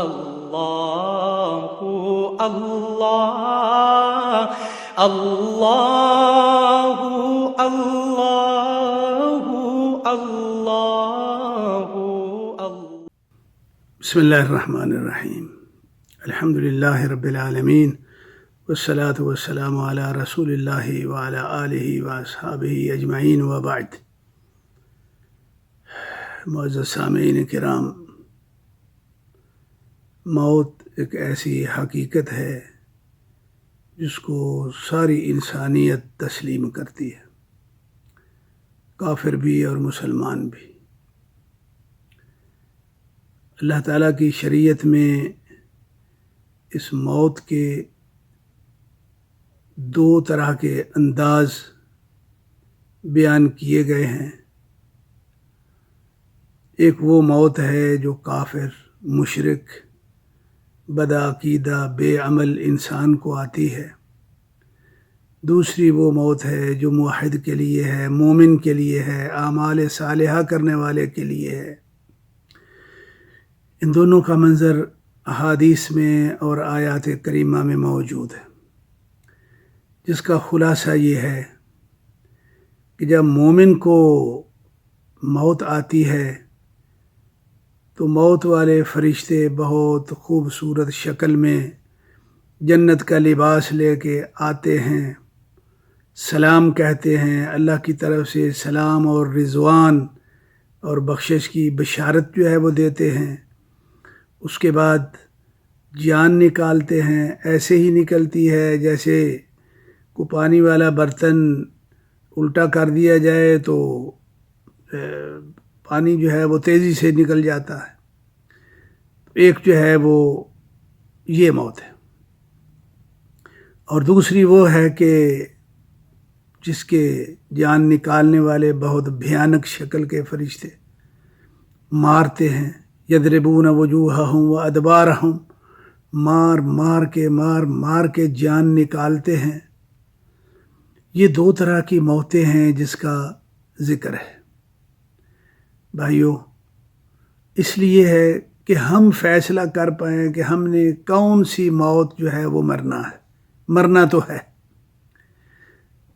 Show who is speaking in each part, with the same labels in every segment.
Speaker 1: اللہ اللہ اللہ اللہ اللہ اللہ۔
Speaker 2: بسم اللہ الرحمن الرحیم، الحمدللہ رب العالمین، والصلاة والسلام علی رسول اللہ وعلی آلہ واصحابہ اجمعین، وبعد۔ معزز سامعین کرام، موت ایک ایسی حقیقت ہے جس کو ساری انسانیت تسلیم کرتی ہے، کافر بھی اور مسلمان بھی۔ اللہ تعالیٰ کی شریعت میں اس موت کے دو طرح کے انداز بیان کیے گئے ہیں۔ ایک وہ موت ہے جو کافر، مشرک، بدعقیدہ، بے عمل انسان کو آتی ہے۔ دوسری وہ موت ہے جو موحد کے لیے ہے، مومن کے لیے ہے، اعمال صالحہ کرنے والے کے لیے ہے۔ ان دونوں کا منظر احادیث میں اور آیات کریمہ میں موجود ہے، جس کا خلاصہ یہ ہے کہ جب مومن کو موت آتی ہے تو موت والے فرشتے بہت خوبصورت شکل میں جنت کا لباس لے کے آتے ہیں، سلام کہتے ہیں، اللہ کی طرف سے سلام اور رضوان اور بخشش کی بشارت جو ہے وہ دیتے ہیں۔ اس کے بعد جان نکالتے ہیں، ایسے ہی نکلتی ہے جیسے کو پانی والا برتن الٹا کر دیا جائے تو پانی جو ہے وہ تیزی سے نکل جاتا ہے۔ ایک جو ہے وہ یہ موت ہے، اور دوسری وہ ہے کہ جس کے جان نکالنے والے بہت بھیانک شکل کے فرشتے مارتے ہیں، یضربون وجوہہم وادبارہم، مار کے جان نکالتے ہیں۔ یہ دو طرح کی موتیں ہیں جس کا ذکر ہے۔ بھائیو، اس لیے ہے کہ ہم فیصلہ کر پائیں کہ ہم نے کون سی موت جو ہے وہ مرنا تو ہے۔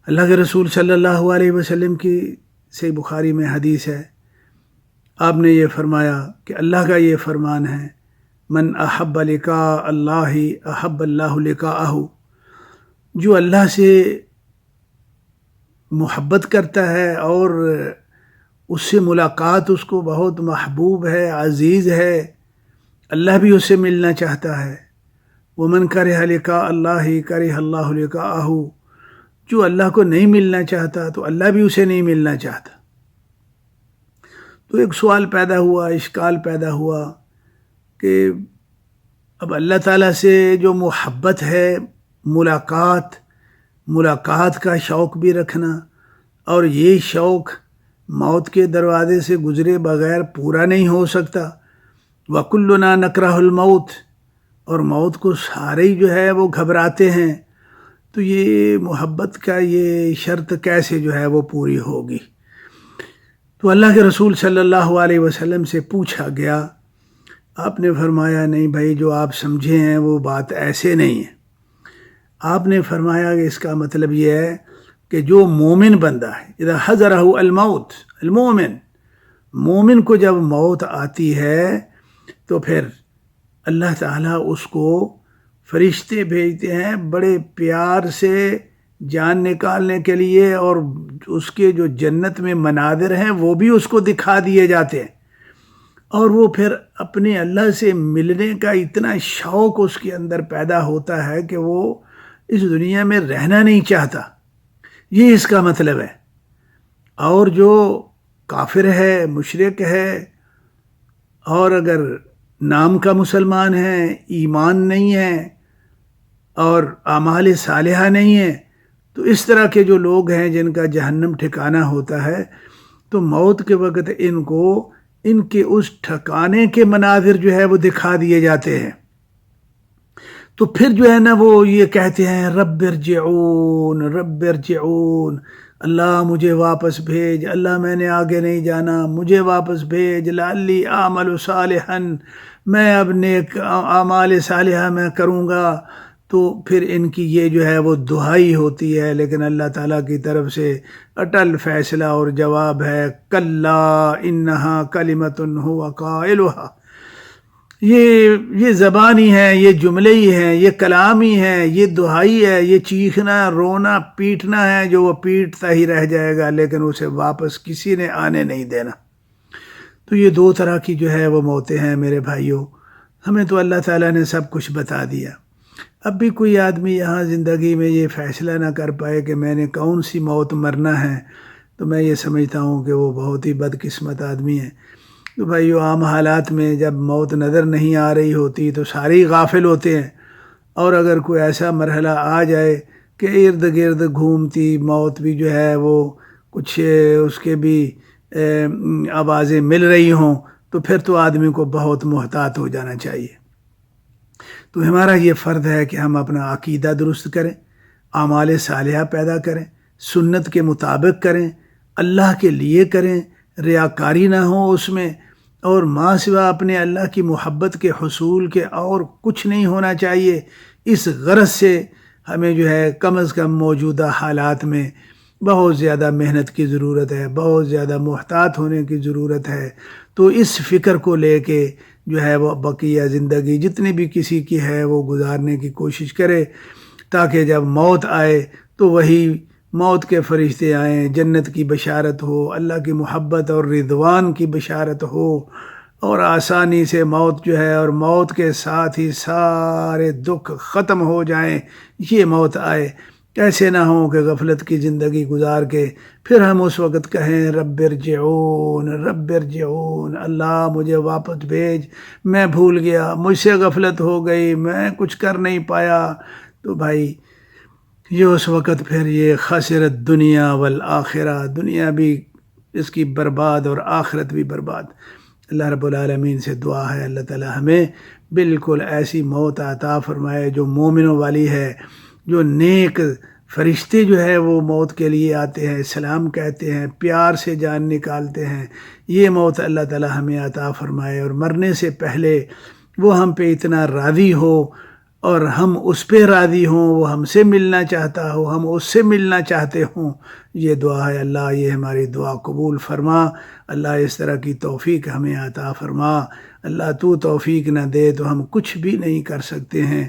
Speaker 2: اللہ کے رسول صلی اللہ علیہ وسلم کی صحیح بخاری میں حدیث ہے، آپ نے یہ فرمایا کہ اللہ کا یہ فرمان ہے، من احب لقاء اللہ احب اللہ لقاءہ، جو اللہ سے محبت کرتا ہے اور اس سے ملاقات اس کو بہت محبوب ہے، عزیز ہے، اللہ بھی اس سے ملنا چاہتا ہے۔ ومن کرہ لقاء اللہ کرہ اللہ لقاءہ، جو اللہ کو نہیں ملنا چاہتا تو اللہ بھی اسے نہیں ملنا چاہتا۔ تو ایک سوال پیدا ہوا، اشکال پیدا ہوا کہ اب اللہ تعالیٰ سے جو محبت ہے، ملاقات کا شوق بھی رکھنا، اور یہ شوق موت کے دروازے سے گزرے بغیر پورا نہیں ہو سکتا۔ وَكُلُّنَا نَكْرَهُ الْمَوْتِ، اور موت کو سارے ہی جو ہے وہ گھبراتے ہیں، تو یہ محبت کا یہ شرط کیسے جو ہے وہ پوری ہوگی؟ تو اللہ کے رسول صلی اللہ علیہ وسلم سے پوچھا گیا، آپ نے فرمایا نہیں بھائی، جو آپ سمجھے ہیں وہ بات ایسے نہیں ہے۔ آپ نے فرمایا کہ اس کا مطلب یہ ہے کہ جو مومن بندہ ہے، اذا حضرہ الموت، مومن کو جب موت آتی ہے تو پھر اللہ تعالیٰ اس کو فرشتے بھیجتے ہیں بڑے پیار سے جان نکالنے کے لیے، اور اس کے جو جنت میں مناظر ہیں وہ بھی اس کو دکھا دیے جاتے ہیں، اور وہ پھر اپنے اللہ سے ملنے کا اتنا شوق اس کے اندر پیدا ہوتا ہے کہ وہ اس دنیا میں رہنا نہیں چاہتا۔ یہ اس کا مطلب ہے۔ اور جو کافر ہے، مشرک ہے، اور اگر نام کا مسلمان ہے، ایمان نہیں ہے اور اعمال صالحہ نہیں ہے، تو اس طرح کے جو لوگ ہیں جن کا جہنم ٹھکانہ ہوتا ہے، تو موت کے وقت ان کو ان کے اس ٹھکانے کے مناظر جو ہے وہ دکھا دیے جاتے ہیں۔ تو پھر جو ہے نا وہ یہ کہتے ہیں رب ارجعون، اللہ مجھے واپس بھیج، اللہ میں نے آگے نہیں جانا، مجھے واپس بھیج، لعلی اعمل صالحا، میں اب نیک اعمال صالحہ میں کروں گا۔ تو پھر ان کی یہ جو ہے وہ دہائی ہوتی ہے، لیکن اللہ تعالیٰ کی طرف سے اٹل فیصلہ اور جواب ہے، کلا انہا کلمۃ ہو قائلھا، یہ زبانی ہے، یہ جملے ہی ہیں، یہ کلام ہی ہے، یہ دہائی ہے، یہ چیخنا رونا پیٹنا ہے جو وہ پیٹتا ہی رہ جائے گا، لیکن اسے واپس کسی نے آنے نہیں دینا۔ تو یہ دو طرح کی جو ہے وہ موتیں ہیں میرے بھائیوں۔ ہمیں تو اللہ تعالیٰ نے سب کچھ بتا دیا۔ اب بھی کوئی آدمی یہاں زندگی میں یہ فیصلہ نہ کر پائے کہ میں نے کون سی موت مرنا ہے، تو میں یہ سمجھتا ہوں کہ وہ بہت ہی بدقسمت آدمی ہے۔ تو بھائیو، عام حالات میں جب موت نظر نہیں آ رہی ہوتی تو سارے ہی غافل ہوتے ہیں، اور اگر کوئی ایسا مرحلہ آ جائے کہ ارد گرد گھومتی موت بھی جو ہے وہ کچھ اس کے بھی آوازیں مل رہی ہوں، تو پھر تو آدمی کو بہت محتاط ہو جانا چاہیے۔ تو ہمارا یہ فرض ہے کہ ہم اپنا عقیدہ درست کریں، اعمال صالحہ پیدا کریں، سنت کے مطابق کریں، اللہ کے لیے کریں، ریاکاری نہ ہو اس میں، اور ماں سوا اپنے اللہ کی محبت کے حصول کے اور کچھ نہیں ہونا چاہیے۔ اس غرض سے ہمیں جو ہے کم از کم موجودہ حالات میں بہت زیادہ محنت کی ضرورت ہے، بہت زیادہ محتاط ہونے کی ضرورت ہے۔ تو اس فکر کو لے کے جو ہے وہ بقیہ زندگی جتنی بھی کسی کی ہے وہ گزارنے کی کوشش کرے، تاکہ جب موت آئے تو وہی موت کے فرشتے آئیں، جنت کی بشارت ہو، اللہ کی محبت اور رضوان کی بشارت ہو، اور آسانی سے موت جو ہے اور موت کے ساتھ ہی سارے دکھ ختم ہو جائیں، یہ موت آئے۔ ایسے نہ ہوں کہ غفلت کی زندگی گزار کے پھر ہم اس وقت کہیں رب ارجعون رب ارجعون، اللہ مجھے واپس بھیج، میں بھول گیا، مجھ سے غفلت ہو گئی، میں کچھ کر نہیں پایا۔ تو بھائی یہ اس وقت پھر یہ خسرت دنیا والآخرہ، دنیا بھی اس کی برباد اور آخرت بھی برباد۔ اللہ رب العالمین سے دعا ہے اللہ تعالی ہمیں بالکل ایسی موت عطا فرمائے جو مومنوں والی ہے، جو نیک فرشتے جو ہے وہ موت کے لیے آتے ہیں، سلام کہتے ہیں، پیار سے جان نکالتے ہیں۔ یہ موت اللہ تعالی ہمیں عطا فرمائے، اور مرنے سے پہلے وہ ہم پہ اتنا راضی ہو اور ہم اس پہ راضی ہوں، وہ ہم سے ملنا چاہتا ہو، ہم اس سے ملنا چاہتے ہوں۔ یہ دعا ہے، اللہ یہ ہماری دعا قبول فرما، اللہ اس طرح کی توفیق ہمیں عطا فرما۔ اللہ تو توفیق نہ دے تو ہم کچھ بھی نہیں کر سکتے ہیں۔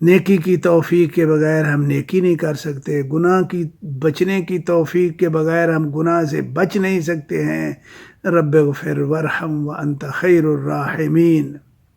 Speaker 2: نیکی کی توفیق کے بغیر ہم نیکی نہیں کر سکتے، گناہ کی بچنے کی توفیق کے بغیر ہم گناہ سے بچ نہیں سکتے ہیں۔ رب اغفر وارحم وانت خیر الراحمین۔